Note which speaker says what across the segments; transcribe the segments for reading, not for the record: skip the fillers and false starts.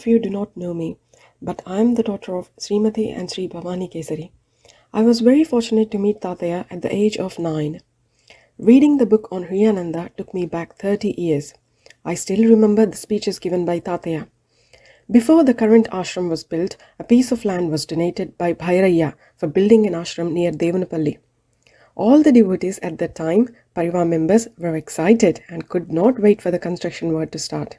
Speaker 1: of you do not know me, but I am the daughter of Srimati and Sri Bhavani Kesari. I was very fortunate to meet Tataya at the age of 9. Reading the book on Hriyananda took me back 30 years. I still remember the speeches given by Tataya. Before the current ashram was built, a piece of land was donated by Bhairaya for building an ashram near Devanapalli. All the devotees at that time, parivaram members, were excited and could not wait for the construction work to start.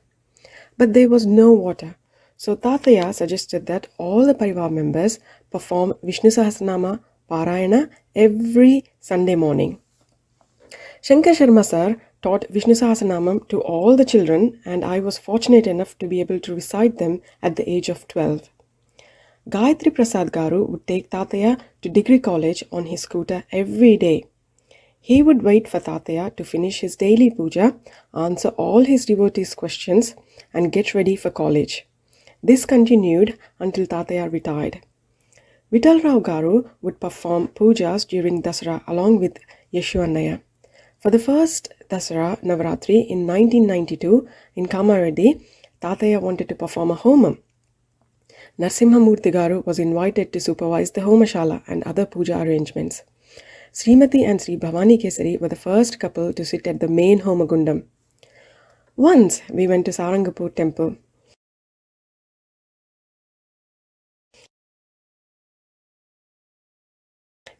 Speaker 1: But there was no water, so Tataya suggested that all the parivaram members perform Vishnu Sahasranama Parayana every Sunday morning. Shankar Sharma sir taught Vishnu Sahasranamam to all the children, and I was fortunate enough to be able to recite them at the age of 12. Gayatri Prasad Garu would take Tataya to degree college on his scooter every day. He would wait for Tataya to finish his daily puja, answer all his devotees' questions, and get ready for college. This continued until Tataya retired. Vittalrao Garu would perform pujas during Dasara along with Yeshu Annaya. For the first Dasara Navaratri in 1992 in Kamareddy, Tataya wanted to perform a homam. Narsimhamurthy Garu was invited to supervise the Homashala and other puja arrangements. Srimati and Sri Bhavani Kesari were the first couple to sit at the main Homagundam. Once we went to Sarangapur temple.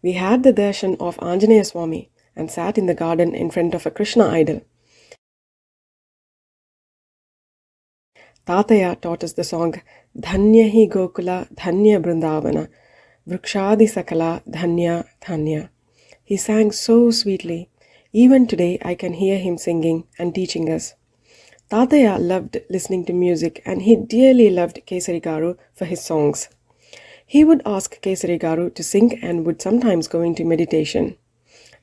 Speaker 1: We had the darshan of Anjaneya Swami and sat in the garden in front of a Krishna idol. Tataya taught us the song Dhanya hi Gokula Dhanya Brindavana Vrukshadi Sakala Dhanya Dhanya. He sang so sweetly. Even today I can hear him singing and teaching us. Tataya loved listening to music, and he dearly loved Kesari Garu for his songs. He would ask Kesari Garu to sing and would sometimes go into meditation.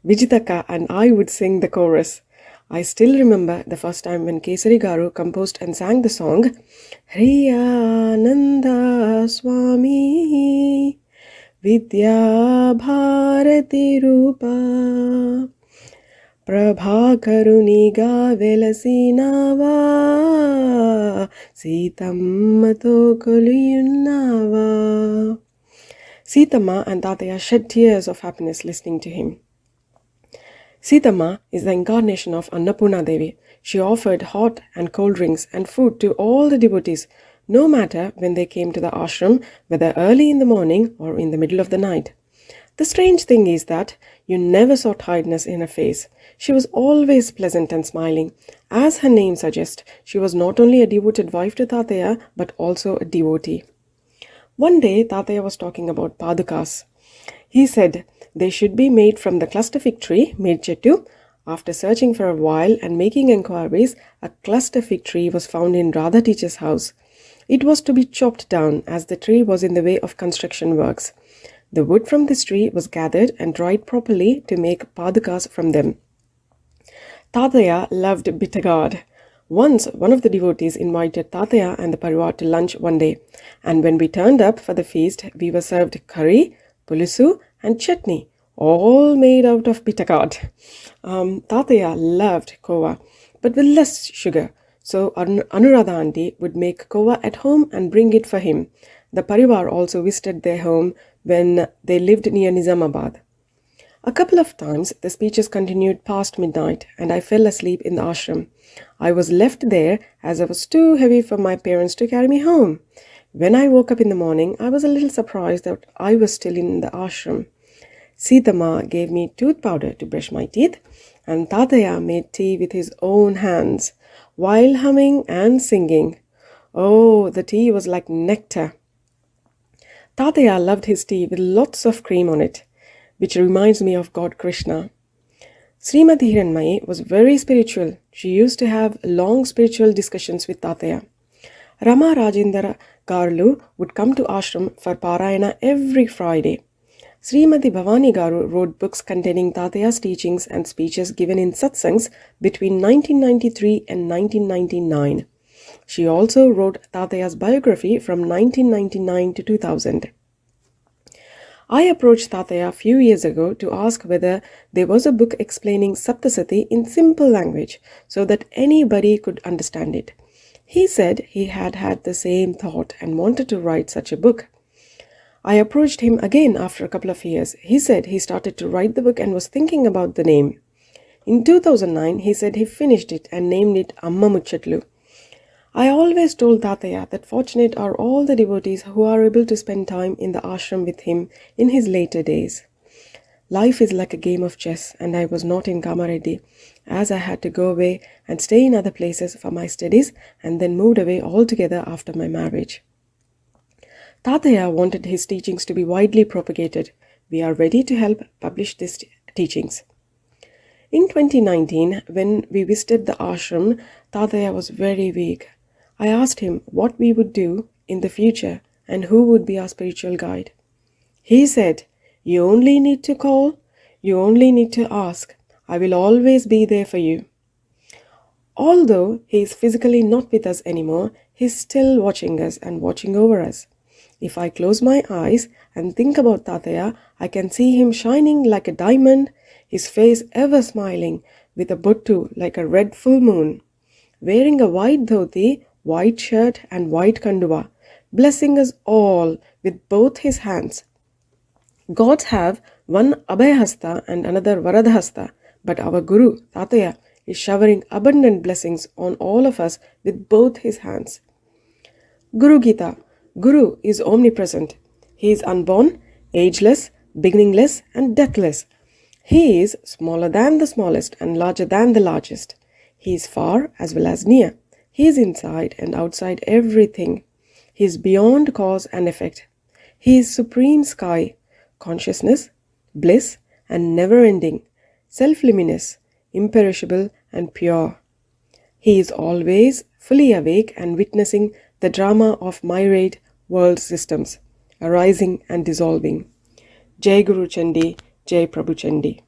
Speaker 1: Vijitaka and I would sing the chorus. I still remember the first time when Kesari Garu composed and sang the song Hriyananda Swami Vidya Bharati Rupa Prabhakaruniga Velasinava Sitammato Koliyunnava. Sitama and Tataya shed tears of happiness listening to him. Sitama is the incarnation of Annapurna Devi. She offered hot and cold drinks and food to all the devotees, no matter when they came to the ashram, whether early in the morning or in the middle of the night. The strange thing is that you never saw tiredness in her face. She was always pleasant and smiling. As her name suggests, she was not only a devoted wife to Tataya, but also a devotee. One day, Tataya was talking about padukas. He said they should be made from the cluster fig tree, Medchettu. After searching for a while and making enquiries, a cluster fig tree was found in Radha teacher's house. It was to be chopped down as the tree was in the way of construction works. The wood from this tree was gathered and dried properly to make padukas from them. Tataya loved bittergourd. Once, one of the devotees invited Tataya and the parivar to lunch one day, and when we turned up for the feast, we were served curry, pulusu, and chutney, all made out of bittergourd. Tataya loved kova, but with less sugar, so Anuradha auntie would make kova at home and bring it for him. The parivar also visited their home when they lived near Nizamabad. A couple of times the speeches continued past midnight, and I fell asleep in the ashram. I was left there as I was too heavy for my parents to carry me home. When I woke up in the morning, I was a little surprised that I was still in the ashram. Sitama gave me tooth powder to brush my teeth, and Tataya made tea with his own hands, while humming and singing. Oh, the tea was like nectar. Tataya loved his tea with lots of cream on it, which reminds me of God Krishna. Srimati Hiranmayi was very spiritual. She used to have long spiritual discussions with Tataya. Rama Rajendra Garlu would come to ashram for Parayana every Friday. Srimati Bhavani Garu wrote books containing Tataya's teachings and speeches given in satsangs between 1993 and 1999. She also wrote Tataya's biography from 1999 to 2000. I approached Tataya a few years ago to ask whether there was a book explaining Saptasati in simple language so that anybody could understand it. He said he had had the same thought and wanted to write such a book. I approached him again after a couple of years. He said he started to write the book and was thinking about the name. In 2009, he said he finished it and named it Amma Muchatlu. I always told Tataya that fortunate are all the devotees who are able to spend time in the ashram with him in his later days. Life is like a game of chess, and I was not in Kamareddy, as I had to go away and stay in other places for my studies and then moved away altogether after my marriage. Tataya wanted his teachings to be widely propagated. We are ready to help publish these teachings. In 2019, when we visited the ashram, Tataya was very weak. I asked him what we would do in the future and who would be our spiritual guide. He said, "You only need to call, you only need to ask. I will always be there for you." Although he is physically not with us anymore, he is still watching us and watching over us. If I close my eyes and think about Tataya, I can see him shining like a diamond, his face ever smiling, with a bottu like a red full moon, wearing a white dhoti, white shirt and white kanduva, blessing us all with both his hands. Gods have one Abhayahasta and another Varadhasta, but our Guru, Tataya, is showering abundant blessings on all of us with both his hands. Guru Gita. Guru is omnipresent. He is unborn, ageless, beginningless and deathless. He is smaller than the smallest and larger than the largest. He is far as well as near. He is inside and outside everything. He is beyond cause and effect. He is supreme sky, consciousness, bliss and never-ending, self-luminous, imperishable and pure. He is always fully awake and witnessing the drama of myriad world systems, arising and dissolving. Jai Guru Chandi, Jai Prabhu Chandi.